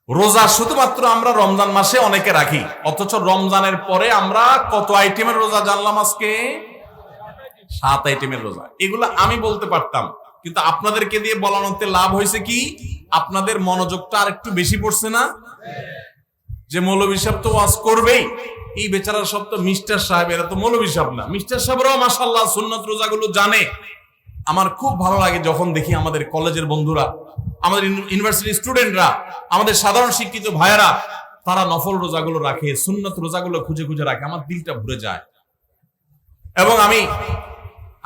রোজা শুধুমাত্র আমরা রমজান মাসে অনেকে রাখি, অথচ রমজানের পরে আমরা কত আইটেমের রোজা জানলাম আজকে? 7 আইটেমের রোজা। এগুলো আমি বলতে পারতাম, কিন্তু আপনাদেরকে দিয়ে বলানোতে লাভ হয়েছে কি, আপনাদের মনোযোগটা আর একটু বেশি পড়ছে না? যে মৌলভী সাহেব তো ওয়াজ করবেই, এই বেচারা সব তো মিস্টার সাহেব, এরা তো মৌলভী সাহেব না। মিস্টার সাহেবরাও মাশাআল্লাহ সুন্নত রোজাগুলো জানে। আমার খুব ভালো লাগে যখন দেখি আমাদের কলেজের বন্ধুরা, আমাদের ইউনিভার্সিটি স্টুডেন্টরা, আমাদের সাধারণ শিক্ষিত ভাইয়েরা, তারা নফল রোজাগুলো রাখে, সুন্নত রোজাগুলো খুঁজে খুঁজে রাখে। আমার দিলটা ভরে যায়। এবং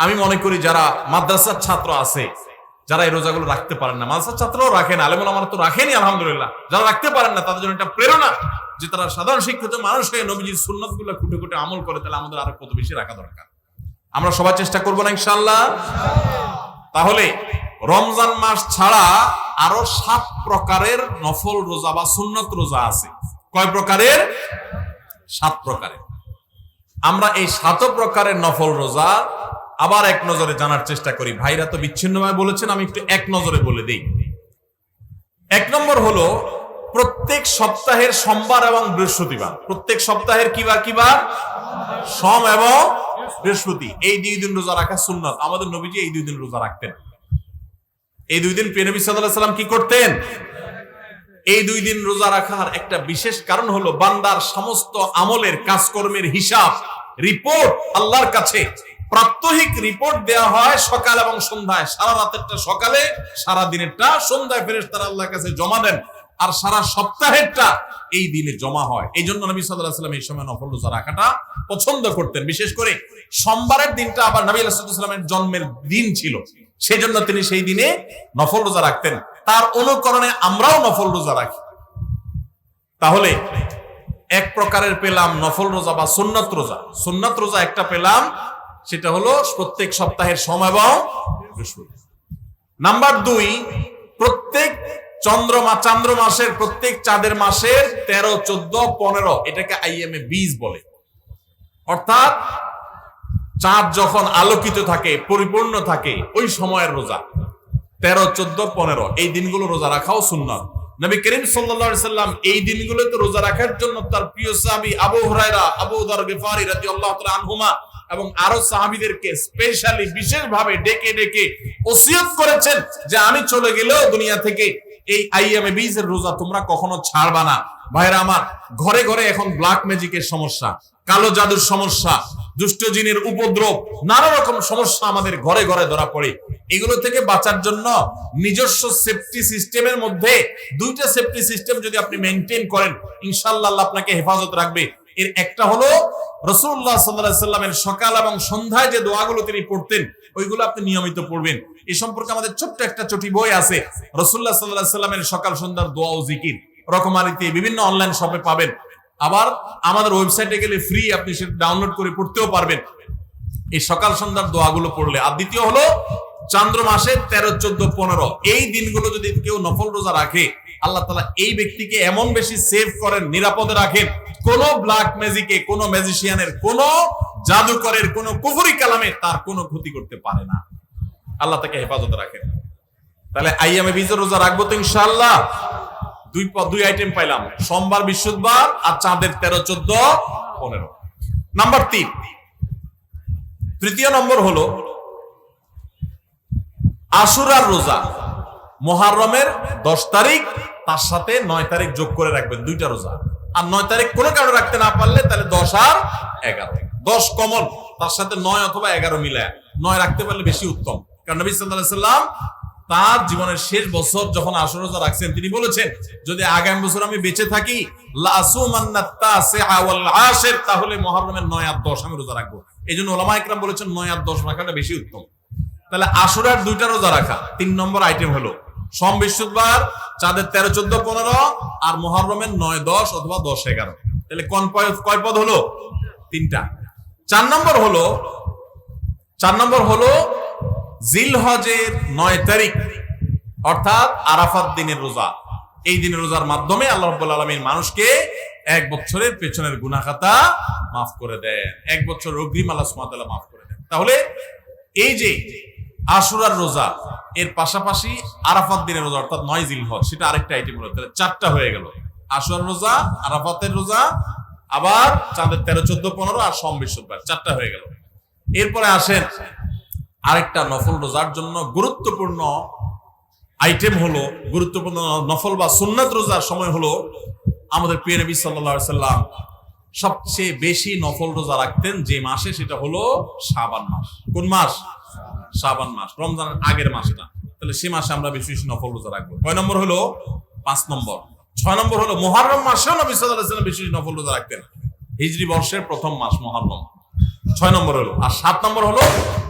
আমি মনে করি যারা মাদ্রাসার ছাত্র আছে, যারা এই রোজাগুলো রাখতে পারেন না, মাদ্রাসার ছাত্রও রাখেন, আলেমুল আমার তো রাখেনি আলহামদুলিল্লাহ, যারা রাখতে পারেন না তাদের জন্য একটা প্রেরণা যে তারা সাধারণ শিক্ষিত মানুষ হয়ে নবীজির সুন্নত গুলো খুঁটে খুঁটে আমল করে, তাহলে আমাদের আরো কত বেশি রাখা দরকার। আমরা সবাই চেষ্টা করবো না ইনশাআল্লাহ? তাহলে রমজান মাস ছাড়া আরো 7 প্রকারের নফল রোজা বা সুন্নত রোজা আছে। কয় প্রকারের? 7 প্রকারের। আমরা এই 7 প্রকারের নফল রোজা আবার এক নজরে জানার চেষ্টা করি। ভাইরা তো বিচ্ছিন্নভাবে বলেছেন, আমি একটু এক নজরে বলে দিই। 1 নম্বর হলো প্রত্যেক সপ্তাহের সোমবার এবং বৃহস্পতিবার। প্রত্যেক সপ্তাহের কিবার? সোম এবং বৃহস্পতি। এই 2 দিন রোজা রাখা সুন্নাত। আমাদের নবীজি এই 2 দিন রোজা রাখতেন। এই 2 দিন প্রিয় নবী সাল্লাল্লাহু আলাইহি সাল্লাম কি করতেন? এই 2 দিন রোজা রাখার একটা বিশেষ কারণ হলো বান্দার সমস্ত আমলের কাজকর্মের হিসাব, রিপোর্ট আল্লাহর কাছে প্রাত্যহিক রিপোর্ট দেওয়া হয় সকাল এবং সন্ধ্যায়। সারা রাতেরটা সকালে, সারা দিনেরটা সন্ধ্যায় ফেরেশতারা আল্লাহর কাছে জমা দেন, আর সারা সপ্তাহেরটা এই দিনে জমা হয়। এই জন্য নবী সাল্লাল্লাহু আলাইহি ওয়াসাল্লাম এই সময় নফল রোজা রাখাটা পছন্দ করতেন। বিশেষ করে সোমবারের দিনটা আবার নবী সাল্লাল্লাহু আলাইহি ওয়াসাল্লামের জন্মের দিন ছিল, সেজন্য তিনি সেই দিনে নফল রোজা রাখতেন। তার অনুকরণে আমরাও নফল রোজা রাখি। তাহলে এক প্রকারের পেলাম নফল রোজা বা সুন্নাত রোজা। সুন্নাত রোজা একটা পেলাম, সেটা হলো প্রত্যেক সপ্তাহের সোম এবং বৃহস্পতি। নাম্বার 2, প্রত্যেক চান্দ্র মাসের, প্রত্যেক চাঁদের মাসের 13, 14, 15, এটাকে আইএমএ 20 বলে। অর্থাৎ চাঁদ যখন আলোকিত থাকে, পরিপূর্ণ থাকে, ওই সময়ের রোজা 13, 14, 15 এই দিনগুলো রোজা রাখাও সুন্নাত। নবী করিম সাল্লাল্লাহু আলাইহি সাল্লাম এই দিনগুলোতে রোজা রাখার জন্য তার প্রিয় সাহাবী আবু হুরায়রা, আবু যর গিফারি রাদিয়াল্লাহু তাআলা আনহুমা এবং আরো সাহাবীদেরকে স্পেশালি বিশেষভাবে ডেকে ডেকে ওসিয়ত করেছেন যে আমি চলে গেলেও দুনিয়া থেকে এই আইয়ামে 20 এর রোজা তোমরা কখনো ছাড়বা না। ভাইরা আমার, ঘরে ঘরে এখন ব্ল্যাক ম্যাজিকের সমস্যা, কালো জাদুর সমস্যা, দুষ্ট জিনের উপদ্রব, নানা রকম সমস্যা আমাদের ঘরে ঘরে ধরা পড়ে। এগুলো থেকে বাঁচার জন্য নিজস্ব সেফটি সিস্টেমের মধ্যে 2টা সেফটি সিস্টেম যদি আপনি মেইনটেইন করেন, ইনশাআল্লাহ আল্লাহ আপনাকে হেফাজত রাখবে। এর একটা হলো রাসূলুল্লাহ সাল্লাল্লাহু আলাইহি সাল্লামের সকাল এবং সন্ধ্যায় যে দোয়াগুলো তিনি পড়তেন, ওইগুলো আপনি নিয়মিত পড়বেন। এই সম্পর্কে আমাদের ছোট্ট একটা চটি বই আছে, রাসূলুল্লাহ সাল্লাল্লাহু আলাইহি সাল্লামের সকাল সন্ধ্যার দোয়া ও জিকির, রকমারিতে বিভিন্ন অনলাইন শপে পাবেন। আবার আমাদের ওয়েবসাইটে গেলে ফ্রি, আপনি সেটা ডাউনলোড করে পড়তেও পারবেন এই সকাল সন্ধ্যার দোয়াগুলো পড়লে। আর দ্বিতীয় হলো চন্দ্র মাসে 13, 14, 15 এই দিনগুলো যদি কেউ নফল রোজা রাখে, আল্লাহ তাআলা এই ব্যক্তিকে এমন বেশি সেভ করেন, নিরাপদে রাখেন, কোন ব্ল্যাক ম্যাজিকে, কোন ম্যাজিশিয়ানের, কোন জাদুকরের, কোন কুফরি কালামে তার কোনো ক্ষতি করতে পারে না। আল্লাহ তাকে হেফাজতে রাখেন। তাহলে আইয়ামে 20 রোজা রাখবো তো ইনশাআল্লাহ। 2 আইটেম পাইলাম, সোমবার, বৃহস্পতিবার আর চাঁদের 13, 14, 15। নাম্বার 3, তৃতীয় নম্বর হলো আশুরার রোজা। মুহররমের 10 তারিখ, তার সাথে 9 তারিখ যোগ করে রাখবেন, 2টা রোজা। আর 9 তারিখ কোনো কারণে রাখতে না পারলে তাহলে 10 আর 11। 10 কমন, তার সাথে 9 অথবা 11 মিলায় 9 রাখতে পারলে বেশি উত্তম। কারণ নবী সাল্লাল্লাহু আলাইহি সাল্লাম তার জীবনের শেষ বছর যখন আশুরা রোজা রাখছেন, তিনি বলেছেন যদি আগামী বছর আমি বেঁচে থাকি, লা আসুমান্নাত তাসিআ ওয়াল আশির, তাহলে মুহররমের 9 আর 10 আমি রোজা রাখবো। এইজন্য উলামা ইকরাম বলেছেন 9 আর 10 রাখাটা বেশি উত্তম। তাহলে আশুরার 2টা রোজা রাখা 3 নম্বর আইটেম হলো সোম, বৃহস্পতিবার, চাঁদের 13, 14, 15 আর মুহররমের 9, 10 অথবা 10, 11। তাহলে কয় পদ হলো? 3টা। 4 নম্বর হলো জিলহজের 9 তারিখ, অর্থাৎ আরাফাত দিনের রোজা। এই দিনের রোজার মাধ্যমে আল্লাহ রাব্বুল আলামিন মানুষকে 1 বছরের পেছনের গুনাহ খাতা মাফ করে দেন, 1 বছর অগ্রিম আল্লাহ সুবহানাহু ওয়া তাআলা মাফ করে দেন। তাহলে এই যে আশুরার রোজা, এর পাশাপাশি আরাফাত দিনের রোজা অর্থাৎ 9 জিলহজ, সেটা আরেকটা আইটেম হলো, তাহলে 4টা হয়ে গেল। আশুরার রোজা, আরাফাতের রোজা, আবার চাঁদের 13, 14, 15 আর সোম বৃহস্পতিবার, 4টা হয়ে গেল। এরপরে আসেন আরেকটা নফল রোজার জন্য গুরুত্বপূর্ণ আইটেম হলো, গুরুত্বপূর্ণ নফল বা সুন্নাত রোজার সময় হলো, আমাদের প্রিয় নবী সাল্লাল্লাহু আলাইহি সাল্লাম সবচেয়ে বেশি নফল রোজা রাখতেন যে মাসে, সেটা হলো শাবান মাস। কোন মাস? শাবান মাস, রমজানের আগের মাসটা। তাহলে সে মাসে আমরা বেশি বেশি নফল রোজা রাখবো। কয় নম্বর হলো? 5 নম্বর। 6 নম্বর হলো মুহররম মাসেও নবী সাল্লাল্লাহু আলাইহি সাল্লাম বেশি বেশি নফল রোজা রাখতেন। হিজরি বর্ষের প্রথম মাস মুহররম। 6 নম্বর হলো। আর 7 নম্বর হলো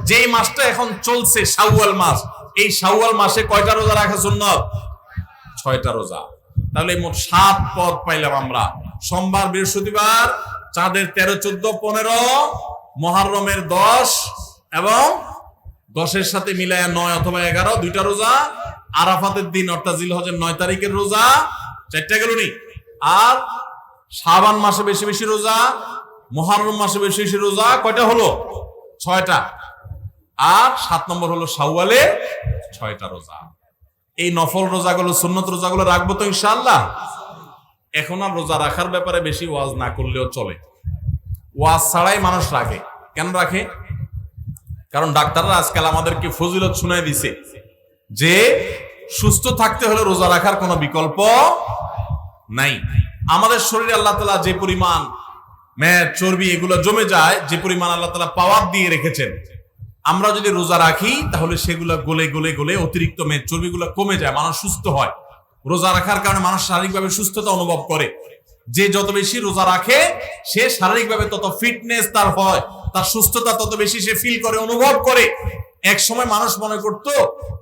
যেই মাসটা এখন চলছে শাওয়াল মাস, এই শাওয়াল মাসে কয়টা রোজা রাখা সুন্নাত? 6টা রোজা। তাহলে মোট 7 পদ পাইলাম আমরা। সোমবার, বৃহস্পতিবার, চাঁদের 13, 14, 15, মুহররমের 10 এবং 10-এর সাথে মিলায়া 9 অথবা 11, 2টা রোজা। আরাফাতের দিন অর্থাৎ জিলহজের 9 তারিখের রোজা, 4টা গেলনি। আর শাবান মাসে বেশি বেশি রোজা, মুহররম মাসে বেশি বেশি রোজা, কয়টা হলো? 6টা। আর 7 নম্বর হলো শাওয়ালে 6টা রোজা। এই নফল রোজাগুলো, সুন্নত রোজাগুলো রাখবো তো ইনশাআল্লাহ। এখন আর রোজা রাখার ব্যাপারে বেশি ওয়াজ না করলেও চলে। ওয়াজ ছাড়াই মানুষ রাখে। কেন রাখে? কারণ ডাক্তাররা আজকাল আমাদেরকে ফজিলত শুনায় দিছে যে সুস্থ থাকতে হলে রোজা রাখার কোনো বিকল্প নাই। আমাদের শরীরে আল্লাহ তাআলা যে পরিমাণ মেদ, চর্বি এগুলো জমে যায়, যে পরিমাণ আল্লাহ তাআলা পাওয়ার দিয়ে রেখেছেন, আমরা যদি রোজা রাখি তাহলে সেগুলো গলে গলে গলে অতিরিক্ত মেদ, চর্বিগুলো কমে যায়, মানুষ সুস্থ হয়। রোজা রাখার কারণে মানুষ শারীরিকভাবে সুস্থতা অনুভব করে। যে যত বেশি রোজা রাখে সে শারীরিকভাবে তত ফিটনেস তার হয়, তার সুস্থতা তত বেশি সে ফিল করে, অনুভব করে। এক সময় মানুষ মনে করতো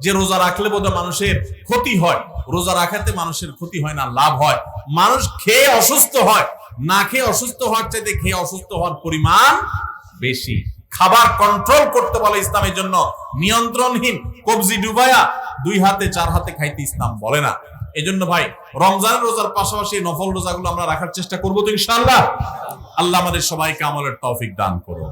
যে রোজা রাখলে বোধহয় মানুষের ক্ষতি হয়। রোজা রাখাতে মানুষের ক্ষতি হয় না, লাভ হয়। মানুষ খেয়ে অসুস্থ হয়, না খেয়ে অসুস্থ হওয়ার চাইতে খেয়ে অসুস্থ হওয়ার পরিমাণ বেশি। খাবার কন্ট্রোল করতে বলে ইসলামের জন্য, নিয়ন্ত্রণহীন কবজি ডুবায়া 2 হাতে 4 হাতে খাইতে ইসলাম বলে না। এজন্য ভাই, রমজানের রোজার পাশাপাশি নফল রোজাগুলো আমরা রাখার চেষ্টা করবো তো ইনশাআল্লাহ। আল্লাহ আমাদের সবাইকে আমলের তৌফিক দান করুন।